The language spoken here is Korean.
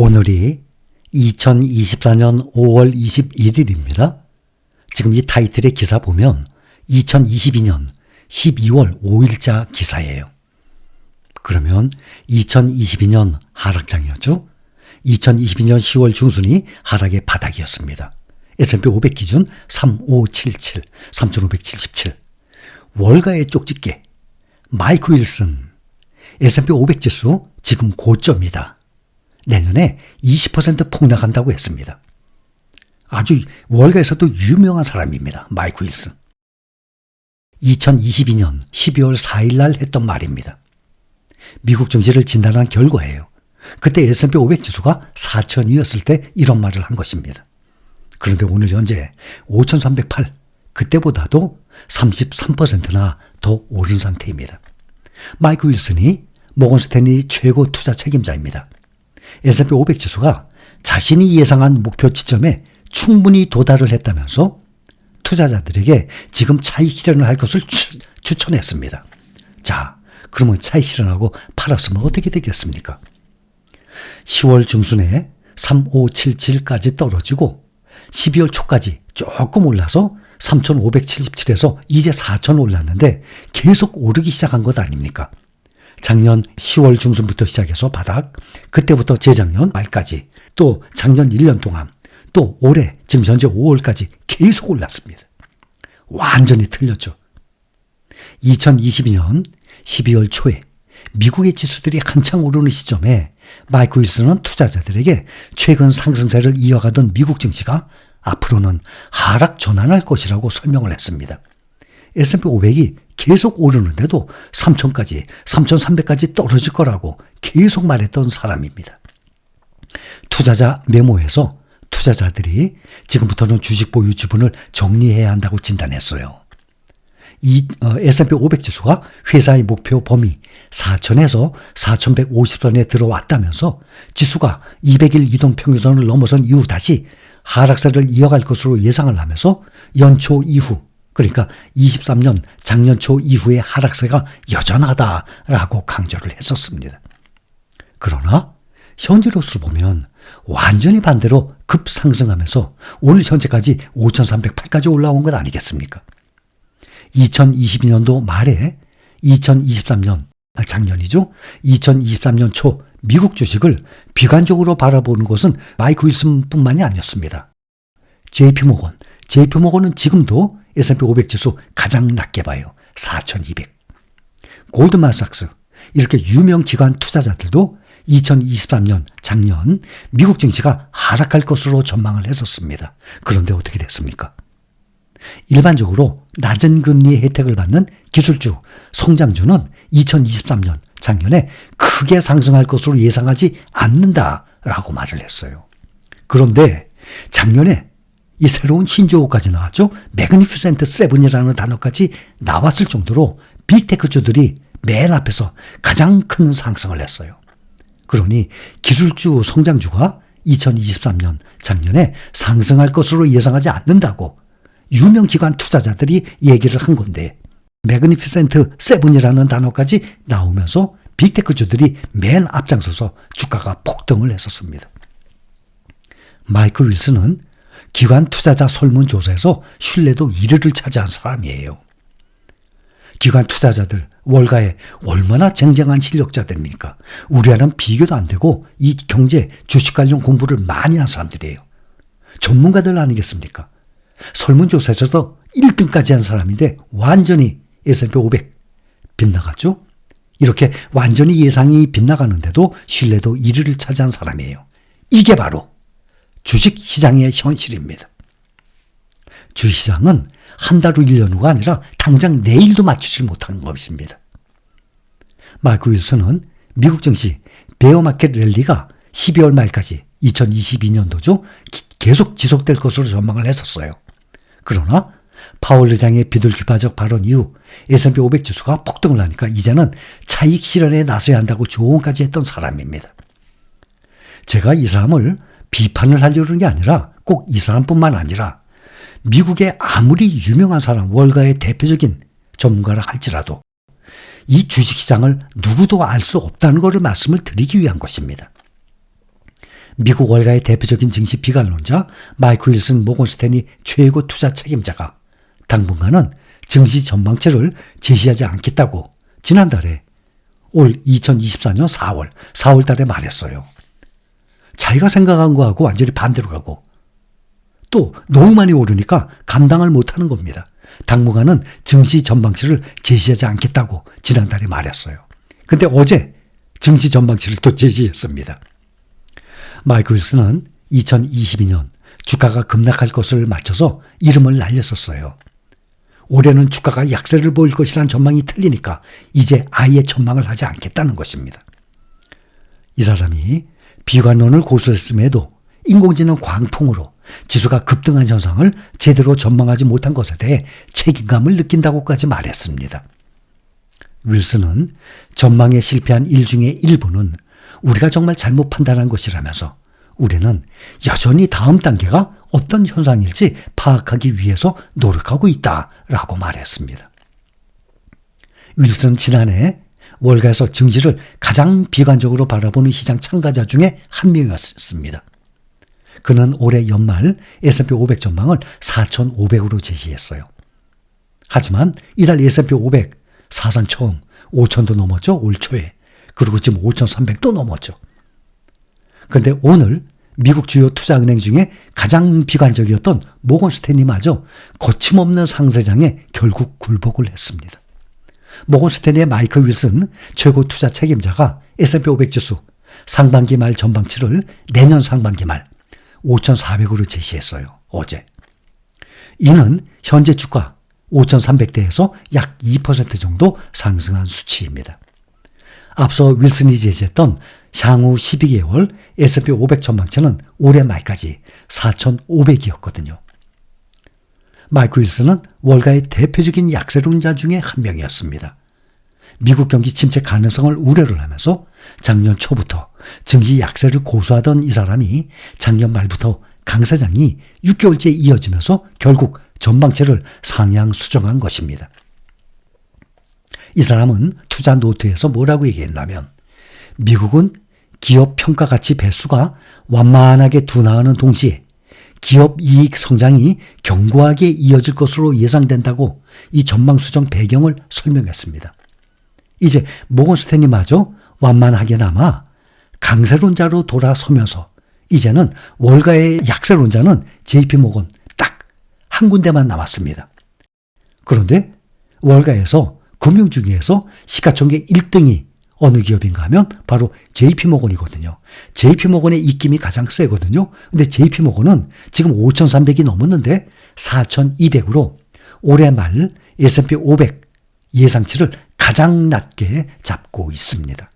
오늘이 2024년 5월 21일입니다. 지금 이 타이틀의 기사 보면 2022년 12월 5일자 기사예요. 그러면 2022년 하락장이었죠. 2022년 10월 중순이 하락의 바닥이었습니다. S&P 500 기준 3577, 3577. 월가의 쪽집게 마이크 윌슨, S&P 500 지수 지금 고점이다. 내년에 20% 폭락한다고 했습니다. 아주 월가에서도 유명한 사람입니다. 마이크 윌슨. 2022년 12월 4일 날 했던 말입니다. 미국 증시를 진단한 결과예요. 그때 S&P 500 지수가 4,000이었을 때 이런 말을 한 것입니다. 그런데 오늘 현재 5,308, 그때보다도 33%나 더 오른 상태입니다. 마이크 윌슨이 모건 스탠리 최고 투자 책임자입니다. S&P 500 지수가 자신이 예상한 목표 지점에 충분히 도달을 했다면서 투자자들에게 지금 차익 실현을 할 것을 추천했습니다. 자, 그러면 차익 실현하고 팔았으면 어떻게 되겠습니까? 10월 중순에 3577까지 떨어지고 12월 초까지 조금 올라서 3577에서 이제 4000 올랐는데 계속 오르기 시작한 것 아닙니까? 작년 10월 중순부터 시작해서 바닥, 그때부터 재작년 말까지, 또 작년 1년 동안, 또 올해 지금 현재 5월까지 계속 올랐습니다. 완전히 틀렸죠. 2022년 12월 초에 미국의 지수들이 한창 오르는 시점에 마이크 윌슨은 투자자들에게 최근 상승세를 이어가던 미국 증시가 앞으로는 하락 전환할 것이라고 설명을 했습니다. S&P 500이 계속 오르는데도 3,000까지, 3,300까지 떨어질 거라고 계속 말했던 사람입니다. 투자자 메모에서 투자자들이 지금부터는 주식 보유 지분을 정리해야 한다고 진단했어요. 이 S&P 500 지수가 회사의 목표 범위 4,000에서 4,150선에 들어왔다면서 지수가 200일 이동평균선을 넘어선 이후 다시 하락세를 이어갈 것으로 예상을 하면서 연초 이후, 그러니까 23년 작년 초 이후의 하락세가 여전하다라고 강조를 했었습니다. 그러나 현재로서 보면 완전히 반대로 급상승하면서 오늘 현재까지 5,308까지 올라온 것 아니겠습니까? 2022년도 말에 2023년, 작년이죠. 2023년 초 미국 주식을 비관적으로 바라보는 것은 마이크 윌슨뿐만이 아니었습니다. JP모건은 지금도 S&P 500 지수 가장 낮게 봐요. 4,200. 골드만삭스, 이렇게 유명 기관 투자자들도 2023년 작년 미국 증시가 하락할 것으로 전망을 했었습니다. 그런데 어떻게 됐습니까? 일반적으로 낮은 금리 혜택을 받는 기술주, 성장주는 2023년 작년에 크게 상승할 것으로 예상하지 않는다라고 말을 했어요. 그런데 작년에 이 새로운 신조어까지 나왔죠. 매그니피센트 세븐이라는 단어까지 나왔을 정도로 빅테크주들이 맨 앞에서 가장 큰 상승을 했어요. 그러니 기술주, 성장주가 2023년 작년에 상승할 것으로 예상하지 않는다고 유명 기관 투자자들이 얘기를 한 건데, 매그니피센트 세븐이라는 단어까지 나오면서 빅테크주들이 맨 앞장서서 주가가 폭등을 했었습니다. 마이크 윌슨은 기관 투자자 설문조사에서 신뢰도 1위를 차지한 사람이에요. 기관 투자자들 월가에 얼마나 쟁쟁한 실력자들입니까? 우리와는 비교도 안 되고 이 경제, 주식 관련 공부를 많이 한 사람들이에요. 전문가들 아니겠습니까? 설문조사에서도 1등까지 한 사람인데 완전히 S&P 500 빗나갔죠? 이렇게 완전히 예상이 빗나가는데도 신뢰도 1위를 차지한 사람이에요. 이게 바로 주식시장의 현실입니다. 주식시장은 한 달 후 1년 후가 아니라 당장 내일도 맞추지 못하는 것입니다. 마이크 윌슨은 미국 증시 베어마켓 랠리가 12월 말까지 2022년도죠. 계속 지속될 것으로 전망을 했었어요. 그러나 파월 의장의 비둘기파적 발언 이후 S&P 500 지수가 폭등을 하니까 이제는 차익 실현에 나서야 한다고 조언까지 했던 사람입니다. 제가 이 사람을 비판을 하려는 게 아니라 꼭 이 사람뿐만 아니라 미국의 아무리 유명한 사람, 월가의 대표적인 전문가라 할지라도 이 주식시장을 누구도 알 수 없다는 것을 말씀을 드리기 위한 것입니다. 미국 월가의 대표적인 증시 비관론자 마이크 윌슨 모건 스탠리 최고 투자 책임자가 당분간은 증시 전망치를 제시하지 않겠다고 지난달에 올 2024년 4월 달에 말했어요. 자기가 생각한 거하고 완전히 반대로 가고 또 너무 많이 오르니까 감당을 못하는 겁니다. 당분간은 증시 전망치를 제시하지 않겠다고 지난달에 말했어요. 근데 어제 증시 전망치를 또 제시했습니다. 마이크 윌슨은 2022년 주가가 급락할 것을 맞춰서 이름을 날렸었어요. 올해는 주가가 약세를 보일 것이라는 전망이 틀리니까 이제 아예 전망을 하지 않겠다는 것입니다. 이 사람이 비관론을 고수했음에도 인공지능 광풍으로 지수가 급등한 현상을 제대로 전망하지 못한 것에 대해 책임감을 느낀다고까지 말했습니다. 윌슨은 전망에 실패한 일 중에 일부는 우리가 정말 잘못 판단한 것이라면서 우리는 여전히 다음 단계가 어떤 현상일지 파악하기 위해서 노력하고 있다라고 말했습니다. 윌슨은 지난해 월가에서 증시를 가장 비관적으로 바라보는 시장 참가자 중에 한 명이었습니다. 그는 올해 연말 S&P 500 전망을 4,500으로 제시했어요. 하지만 이달 S&P 500 사상 처음 5,000도 넘었죠. 올 초에. 그리고 지금 5,300도 넘었죠. 그런데 오늘 미국 주요 투자은행 중에 가장 비관적이었던 모건 스탠리마저 거침없는 상세장에 결국 굴복을 했습니다. 모건 스탠리의 마이클 윌슨 최고 투자 책임자가 S&P 500 지수 상반기 말 전망치를 내년 상반기 말 5,400으로 제시했어요. 어제. 이는 현재 주가 5,300대에서 약 2% 정도 상승한 수치입니다. 앞서 윌슨이 제시했던 향후 12개월 S&P 500 전망치는 올해 말까지 4,500이었거든요. 마이크 윌슨은 월가의 대표적인 약세론자 중에 한 명이었습니다. 미국 경기 침체 가능성을 우려를 하면서 작년 초부터 증시 약세를 고수하던 이 사람이 작년 말부터 강세장이 6개월째 이어지면서 결국 전망치를 상향 수정한 것입니다. 이 사람은 투자 노트에서 뭐라고 얘기했냐면 미국은 기업 평가가치 배수가 완만하게 둔화하는 동시에 기업 이익 성장이 견고하게 이어질 것으로 예상된다고 이 전망 수정 배경을 설명했습니다. 이제 모건 스탠리마저 완만하게나마 강세론자로 돌아서면서 이제는 월가의 약세론자는 JP모건 딱 한 군데만 남았습니다. 그런데 월가에서 금융 중에서 시가총액 1등이 어느 기업인가 하면 바로 JP모건이거든요. JP모건의 입김이 가장 세거든요. 근데 JP모건은 지금 5,300이 넘었는데 4,200으로 올해 말 S&P 500 예상치를 가장 낮게 잡고 있습니다.